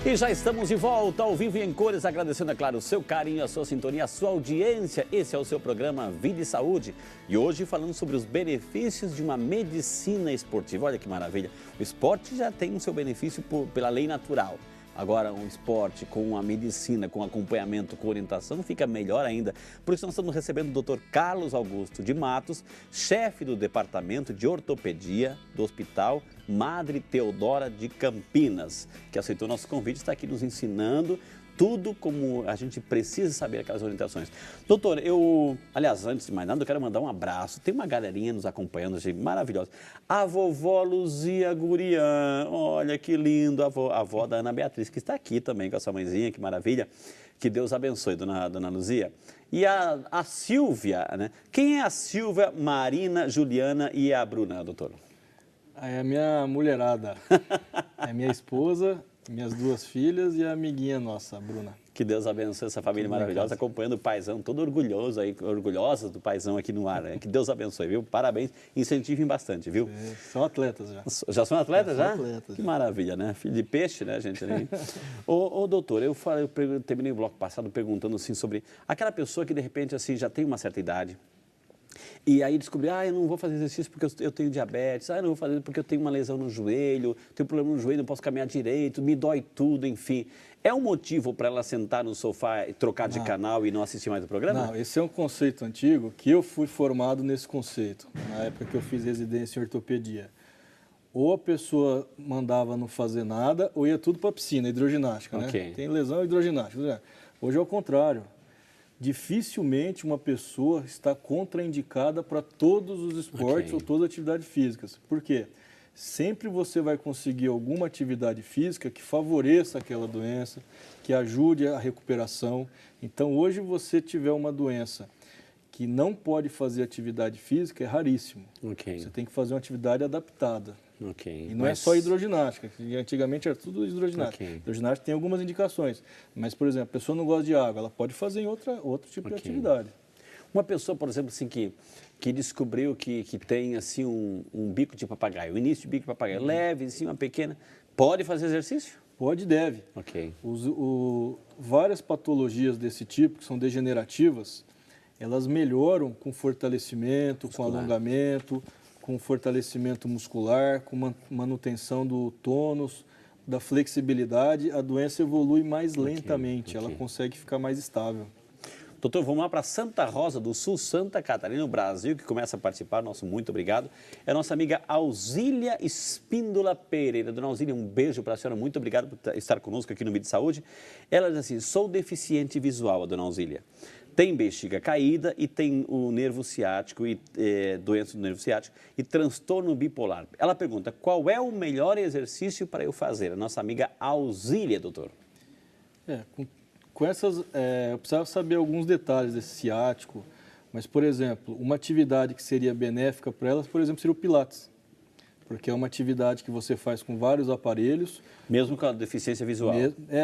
E já estamos de volta, ao vivo e em cores, agradecendo, é claro, o seu carinho, a sua sintonia, a sua audiência. Esse é o seu programa Vida e Saúde. E hoje falando sobre os benefícios de uma medicina esportiva. Olha que maravilha, o esporte já tem o seu benefício pela lei natural. Agora, um esporte com a medicina, com acompanhamento, com orientação, fica melhor ainda. Por isso, nós estamos recebendo o Dr. Carlos Augusto de Matos, chefe do Departamento de Ortopedia do Hospital Madre Teodora de Campinas, que aceitou nosso convite, está aqui nos ensinando tudo como a gente precisa saber, aquelas orientações. Doutor, aliás, antes de mais nada, eu quero mandar um abraço. Tem uma galerinha nos acompanhando, gente, maravilhosa. A vovó Luzia Gurian, olha que lindo, a avó da Ana Beatriz, que está aqui também com a sua mãezinha, que maravilha. Que Deus abençoe, dona Luzia. E a Silvia, né? Quem é a Silvia, Marina, Juliana e a Bruna, doutor? É a minha mulherada, é minha esposa, minhas duas filhas e a amiguinha nossa, a Bruna. Que Deus abençoe essa família maravilhosa, acompanhando o paizão, todo orgulhoso aí, orgulhosa do paizão aqui no ar, né? Que Deus abençoe, viu? Parabéns, incentivem bastante, viu? São atletas já. Já são atletas já? São atletas. Que maravilha, né? Filho de peixe, né, gente? Ô, doutor, eu terminei o bloco passado perguntando assim sobre aquela pessoa que de repente assim já tem uma certa idade. E aí descobri, eu não vou fazer exercício porque eu tenho diabetes, eu não vou fazer porque eu tenho uma lesão no joelho, tenho problema no joelho, não posso caminhar direito, me dói tudo, enfim. É um motivo para ela sentar no sofá e trocar de canal e não assistir mais o programa? Não, esse é um conceito antigo que eu fui formado nesse conceito, na época que eu fiz residência em ortopedia. Ou a pessoa mandava não fazer nada, ou ia tudo para a piscina, hidroginástica, né? Tem lesão hidroginástica. Hoje é o contrário. Dificilmente uma pessoa está contraindicada para todos os esportes ou todas as atividades físicas. Por quê? Sempre você vai conseguir alguma atividade física que favoreça aquela doença, que ajude a recuperação. Então, hoje você tiver uma doença que não pode fazer atividade física, é raríssimo. Você tem que fazer uma atividade adaptada. E não é só hidroginástica, antigamente era tudo hidroginástica. Hidroginástica tem algumas indicações, mas, por exemplo, a pessoa não gosta de água, ela pode fazer em outro tipo de atividade. Uma pessoa, por exemplo, assim, que descobriu que tem assim, um bico de papagaio, o início de bico de papagaio, leve, assim, uma pequena, pode fazer exercício? Pode e deve. Várias patologias desse tipo, que são degenerativas, elas melhoram com fortalecimento, com alongamento, com fortalecimento muscular, com manutenção do tônus, da flexibilidade, a doença evolui mais lentamente, ela consegue ficar mais estável. Doutor, vamos lá para Santa Rosa do Sul, Santa Catarina, no Brasil, que começa a participar, nosso muito obrigado. É a nossa amiga Alzília Espíndola Pereira. Dona Alzília, um beijo para a senhora, muito obrigado por estar conosco aqui no Vida de Saúde. Ela diz assim, sou deficiente visual, a dona Alzília. Tem bexiga caída e tem o nervo ciático, doença do nervo ciático e transtorno bipolar. Ela pergunta, qual é o melhor exercício para eu fazer? A nossa amiga Alzília, doutor. Com essas, eu precisava saber alguns detalhes desse ciático, mas, por exemplo, uma atividade que seria benéfica para elas, por exemplo, seria o Pilates. Porque é uma atividade que você faz com vários aparelhos. Mesmo com a deficiência visual?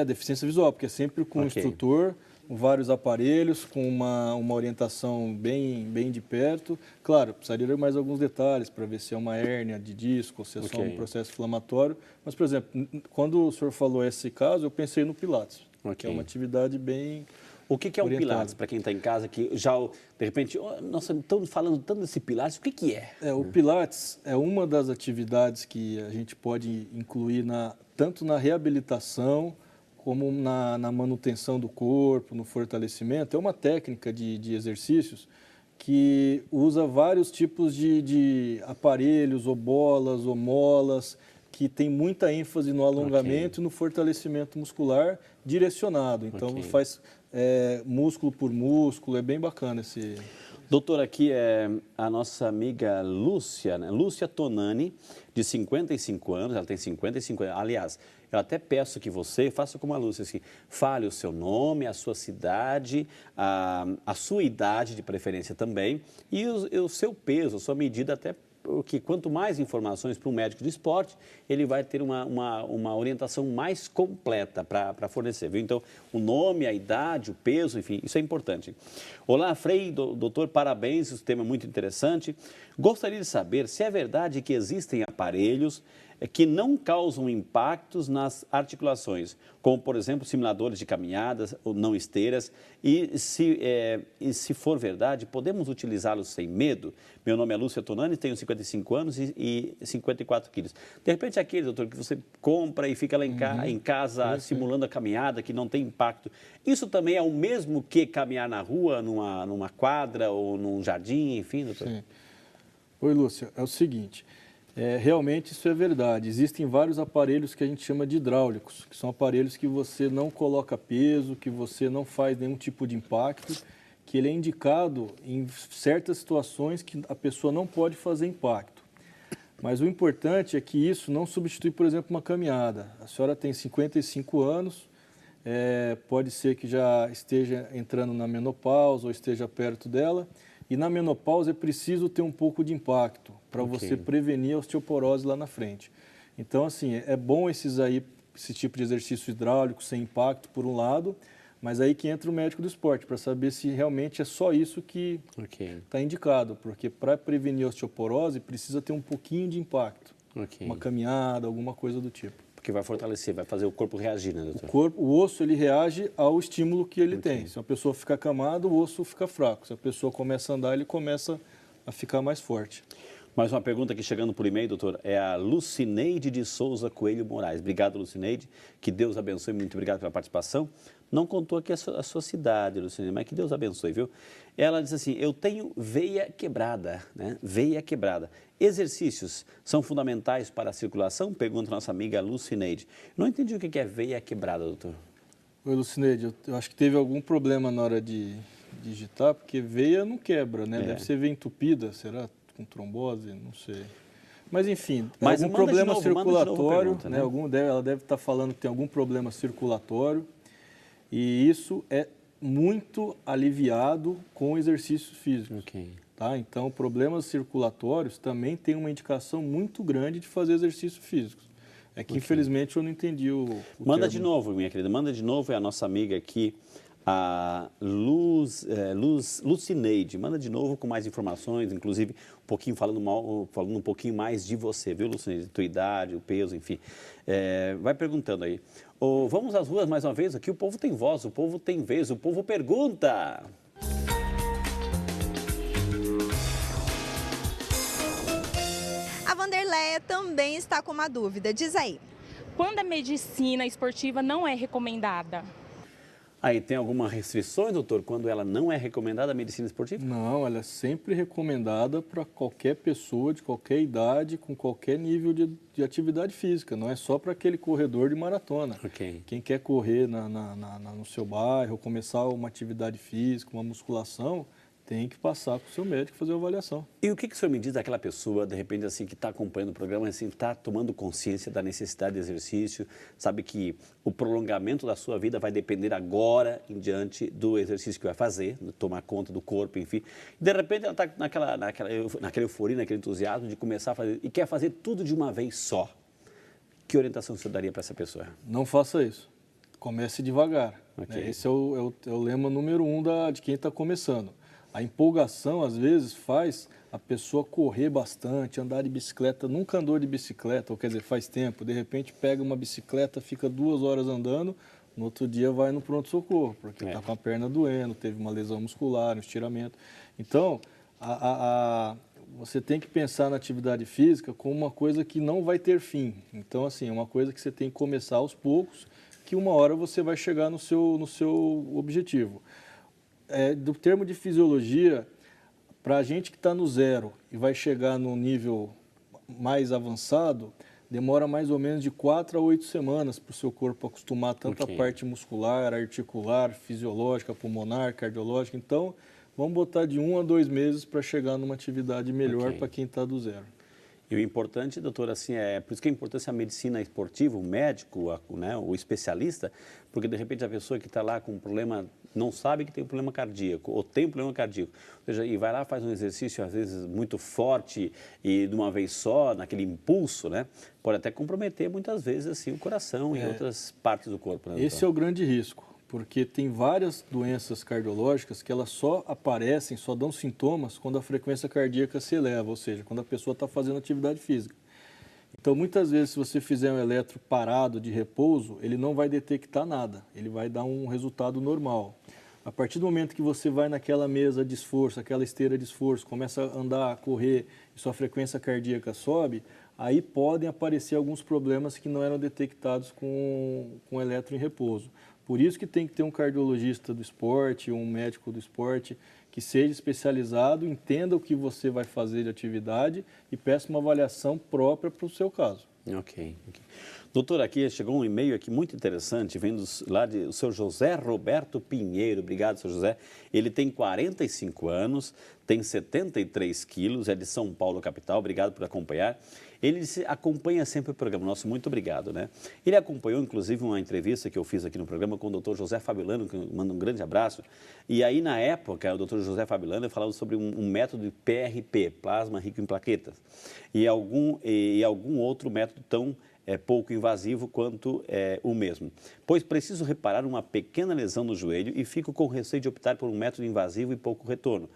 Deficiência visual, porque é sempre com um instrutor, com vários aparelhos, com uma orientação bem de perto. Claro, precisaria de mais alguns detalhes para ver se é uma hérnia de disco, ou se é só um processo inflamatório. Mas, por exemplo, quando o senhor falou esse caso, eu pensei no Pilates, que é uma atividade bem O que é o Pilates, para quem está em casa, que já, de repente, nossa, estamos falando tanto desse Pilates, o que é? O Pilates é uma das atividades que a gente pode incluir tanto na reabilitação, como na manutenção do corpo, no fortalecimento. É uma técnica de exercícios que usa vários tipos de aparelhos, ou bolas, ou molas, que tem muita ênfase no alongamento e no fortalecimento muscular direcionado. Então, faz músculo por músculo, é bem bacana esse... Doutor, aqui é a nossa amiga Lúcia, né? Lúcia Tonani, de 55 anos, ela tem 55 anos. Aliás, eu até peço que você faça como a Lúcia, assim, fale o seu nome, a sua cidade, a sua idade de preferência também e o seu peso, a sua medida até porque quanto mais informações para um médico de esporte, ele vai ter uma orientação mais completa para fornecer, viu? Então, o nome, a idade, o peso, enfim, isso é importante. Olá, Frei, doutor, parabéns, esse tema é muito interessante. Gostaria de saber se é verdade que existem aparelhos que não causam impactos nas articulações, como, por exemplo, simuladores de caminhadas ou não esteiras, e se for verdade, podemos utilizá-los sem medo? Meu nome é Lúcia Tonani, tenho 55 anos e 54 quilos. De repente, aquele, doutor, que você compra e fica lá em casa simulando a caminhada, que não tem impacto, isso também é o mesmo que caminhar na rua, numa quadra ou num jardim, enfim, doutor? Sim. Oi, Lúcia, é o seguinte... realmente isso é verdade. Existem vários aparelhos que a gente chama de hidráulicos, que são aparelhos que você não coloca peso, que você não faz nenhum tipo de impacto, que ele é indicado em certas situações que a pessoa não pode fazer impacto. Mas o importante é que isso não substitui, por exemplo, uma caminhada. A senhora tem 55 anos, pode ser que já esteja entrando na menopausa ou esteja perto dela, e na menopausa é preciso ter um pouco de impacto para você prevenir a osteoporose lá na frente. Então, assim, é bom esse tipo de exercício hidráulico sem impacto, por um lado, mas aí que entra o médico do esporte, para saber se realmente é só isso que está indicado, porque para prevenir a osteoporose precisa ter um pouquinho de impacto, uma caminhada, alguma coisa do tipo. Porque vai fortalecer, vai fazer o corpo reagir, né, doutor? O osso, ele reage ao estímulo que ele tem. Se a pessoa fica acamada, o osso fica fraco. Se a pessoa começa a andar, ele começa a ficar mais forte. Mais uma pergunta aqui chegando por e-mail, doutor. É a Lucineide de Souza Coelho Moraes. Obrigado, Lucineide. Que Deus abençoe. Muito obrigado pela participação. Não contou aqui a sua cidade, Lucineide, mas que Deus abençoe, viu? Ela diz assim, eu tenho veia quebrada, né? Veia quebrada. Exercícios são fundamentais para a circulação? Pergunta nossa amiga Lucineide. Não entendi o que é veia quebrada, doutor. Oi, Lucineide. Eu acho que teve algum problema na hora de digitar, porque veia não quebra, né? Deve ser veia entupida, será? Com trombose, não sei. Mas, enfim, algum problema circulatório, pergunta, né? Ela deve estar falando que tem algum problema circulatório, e isso é muito aliviado com exercícios físicos. Tá? Então, problemas circulatórios também tem uma indicação muito grande de fazer exercícios físicos. É que, infelizmente, eu não entendi o Manda termo. de novo, minha querida, manda de novo, é a nossa amiga aqui, a Lucineide. Manda de novo com mais informações, inclusive um pouquinho falando um pouquinho mais de você, viu, Lucineide? Tua idade, o peso, enfim. Vai perguntando aí. Vamos às ruas mais uma vez? Aqui o povo tem voz, o povo tem vez, o povo pergunta. A Vanderleia também está com uma dúvida. Diz aí. Quando a medicina esportiva não é recomendada? Aí tem alguma restrições, doutor, quando ela não é recomendada a medicina esportiva? Não, ela é sempre recomendada para qualquer pessoa, de qualquer idade, com qualquer nível de atividade física. Não é só para aquele corredor de maratona. Quem quer correr no seu bairro, começar uma atividade física, uma musculação, tem que passar para o seu médico fazer uma avaliação. E o que o senhor me diz daquela pessoa, de repente, assim, que está acompanhando o programa, assim, está tomando consciência da necessidade de exercício, sabe que o prolongamento da sua vida vai depender agora em diante do exercício que vai fazer, tomar conta do corpo, enfim. De repente, ela está naquela euforia, naquele entusiasmo de começar a fazer, e quer fazer tudo de uma vez só. Que orientação o senhor daria para essa pessoa? Não faça isso. Comece devagar. Esse é o lema número 1 de quem está começando. A empolgação, às vezes, faz a pessoa correr bastante, andar de bicicleta, nunca andou de bicicleta, ou quer dizer, faz tempo, de repente pega uma bicicleta, fica 2 horas andando, no outro dia vai no pronto-socorro, porque está com a perna doendo, teve uma lesão muscular, um estiramento. Então, você tem que pensar na atividade física como uma coisa que não vai ter fim. Então, assim, é uma coisa que você tem que começar aos poucos, que uma hora você vai chegar no seu objetivo. Do termo de fisiologia, para a gente que está no 0 e vai chegar no nível mais avançado, demora mais ou menos de 4 a 8 semanas para o seu corpo acostumar tanto a parte muscular, articular, fisiológica, pulmonar, cardiológica. Então, vamos botar de 1 a 2 meses para chegar numa atividade melhor para quem está do 0. E o importante, doutor, assim, por isso que é importante a medicina esportiva, o médico, né, o especialista, porque de repente a pessoa que está lá com um problema, não sabe que tem um problema cardíaco, ou tem um problema cardíaco, ou seja, e vai lá, faz um exercício às vezes muito forte e de uma vez só, naquele impulso, né, pode até comprometer muitas vezes assim, o coração e outras partes do corpo. Né, esse é o grande risco, porque tem várias doenças cardiológicas que elas só aparecem, só dão sintomas quando a frequência cardíaca se eleva, ou seja, quando a pessoa está fazendo atividade física. Então, muitas vezes, se você fizer um eletro parado de repouso, ele não vai detectar nada, ele vai dar um resultado normal. A partir do momento que você vai naquela mesa de esforço, aquela esteira de esforço, começa a andar, a correr e sua frequência cardíaca sobe, aí podem aparecer alguns problemas que não eram detectados com eletro em repouso. Por isso que tem que ter um cardiologista do esporte, um médico do esporte, que seja especializado, entenda o que você vai fazer de atividade e peça uma avaliação própria para o seu caso. Ok. Doutor, aqui chegou um e-mail aqui muito interessante, vindo lá do seu José Roberto Pinheiro. Obrigado, seu José. Ele tem 45 anos, tem 73 quilos, é de São Paulo, capital. Obrigado por acompanhar. Ele acompanha sempre o programa nosso, muito obrigado, né? Ele acompanhou, inclusive, uma entrevista que eu fiz aqui no programa com o doutor José Fabilano, que manda um grande abraço. E aí, na época, o doutor José Fabilano falava sobre um método de PRP, plasma rico em plaquetas, e algum outro método tão pouco invasivo quanto o mesmo. Pois preciso reparar uma pequena lesão no joelho e fico com receio de optar por um método invasivo e pouco retorno.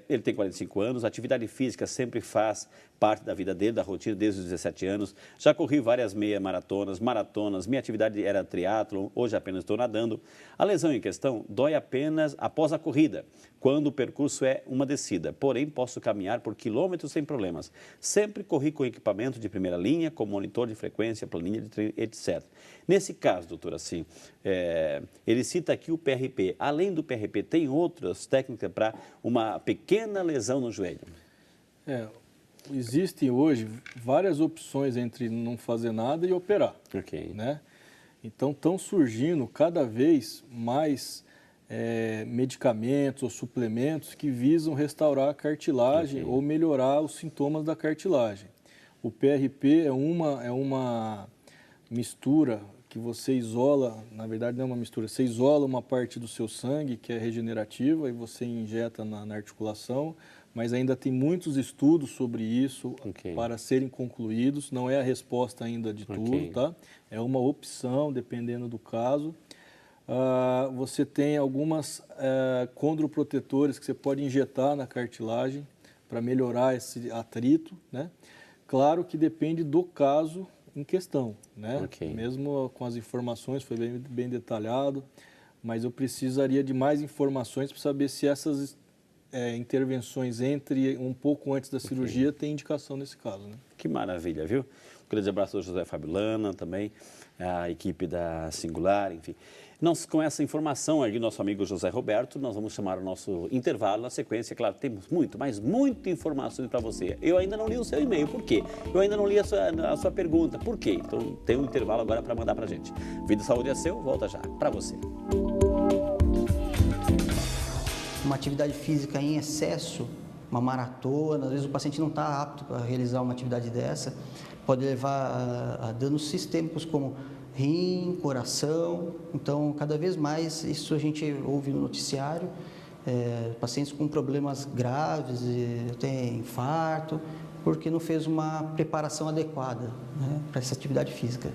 Ele tem 45 anos, atividade física sempre faz parte da vida dele, da rotina, desde os 17 anos. Já corri várias maratonas, minha atividade era triatlon, hoje apenas estou nadando. A lesão em questão dói apenas após a corrida, quando o percurso é uma descida. Porém, posso caminhar por quilômetros sem problemas. Sempre corri com equipamento de primeira linha, com monitor de frequência, planilha de treino, etc. Nesse caso, doutor, assim, ele cita aqui o PRP. Além do PRP, tem outras técnicas para uma pequena lesão no joelho? Existem hoje várias opções entre não fazer nada e operar. Ok. Né? Então, estão surgindo cada vez mais medicamentos ou suplementos que visam restaurar a cartilagem ou melhorar os sintomas da cartilagem. O PRP é uma mistura que você isola, na verdade não é uma mistura, você isola uma parte do seu sangue que é regenerativa e você injeta na articulação, mas ainda tem muitos estudos sobre isso para serem concluídos, não é a resposta ainda de tudo, tá? É uma opção, dependendo do caso. Você tem algumas condroprotetores que você pode injetar na cartilagem para melhorar esse atrito, né? Claro que depende do caso em questão, né? Mesmo com as informações, foi bem detalhado, mas eu precisaria de mais informações para saber se essas intervenções um pouco antes da cirurgia tem indicação nesse caso, né? Que maravilha, viu? Um grande abraço ao José Fabilana, também a equipe da Singular, enfim. Com essa informação aí, nosso amigo José Roberto, nós vamos chamar o nosso intervalo. Na sequência, claro, temos muita informações para você. Eu ainda não li o seu e-mail, por quê? Eu ainda não li a sua pergunta, por quê? Então, tem um intervalo agora para mandar para a gente. Vida e Saúde é seu, volta já, para você. Uma atividade física em excesso, uma maratona, às vezes o paciente não está apto para realizar uma atividade dessa, pode levar a danos sistêmicos como rim, coração. Então, cada vez mais, isso a gente ouve no noticiário, pacientes com problemas graves, até infarto, porque não fez uma preparação adequada, né, para essa atividade física.